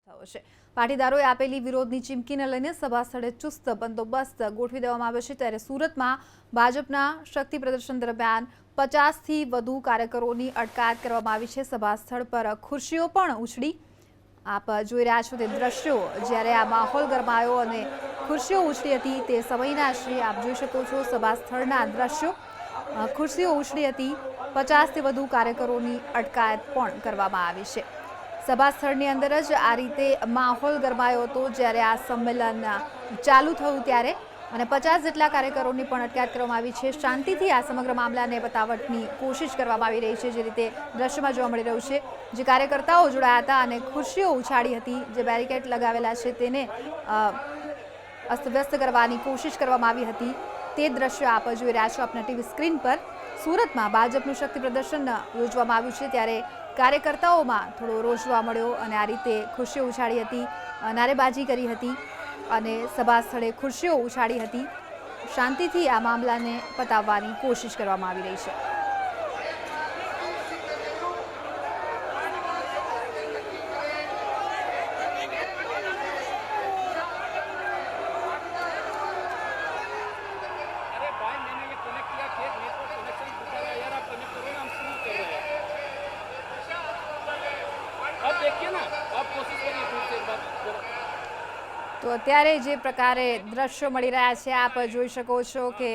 થયો છે। પાટીદારોએ આપેલી વિરોધની ચીમકીને લઈને સભા સ્થળે ચુસ્ત બંદોબસ્ત ગોઠવી દેવામાં આવ્યો છે। ત્યારે સુરતમાં ભાજપના શક્તિ પ્રદર્શન દરમિયાન 50થી વધુ કાર્યકરોની અટકાયત કરવામાં આવી છે। સભા સ્થળ પર ખુરશીઓ પણ ઉછળી આપ જોઈ રહ્યા છો તે દ્રશ્યો। જ્યારે આ માહોલ ગરમાયો અને ખુરશીઓ ઉછળી હતી તે સમયના છે। આપ જોઈ શકો છો સભા સ્થળના દ્રશ્યો। ખુરશીઓ ઉછળી હતી, 50થી વધુ કાર્યકરોની અટકાયત પણ કરવામાં આવી છે। સભા સ્થળની અંદર જ આ રીતે માહોલ ગરમાયો હતો જ્યારે આ સંમેલન ચાલુ થયું ત્યારે, અને 50 જેટલા કાર્યકરોની પણ અટકાયત કરવામાં આવી છે। શાંતિથી આ સમગ્ર મામલાને બતાવટની કોશિશ કરવામાં આવી રહી છે। જે રીતે દ્રશ્યમાં જોવા મળી રહ્યું છે, જે કાર્યકર્તાઓ જોડાયા હતા અને ખુરશીઓ ઉછાળી હતી, જે બેરિકેડ લગાવેલા છે તેને અસ્તવ્યસ્ત કરવાની કોશિશ કરવામાં આવી હતી, તે દ્રશ્ય આપ જોઈ રહ્યા છો આપના ટીવી સ્ક્રીન પર। સુરતમાં ભાજપનું શક્તિ પ્રદર્શન યોજવામાં આવ્યું છે ત્યારે કાર્યકર્તાઓમાં થોડો રોષ જોવા મળ્યો અને આ રીતે ખુરશીઓ ઉછાળી હતી, નારેબાજી કરી હતી અને સભા સ્થળે ખુરશીઓ ઉછાળી હતી। શાંતિથી આ મામલાને પતાવવાની કોશિશ કરવામાં આવી રહી છે। તો અત્યારે જે પ્રકારે દ્રશ્યો મળી રહ્યા છે આપ જોઈ શકો છો કે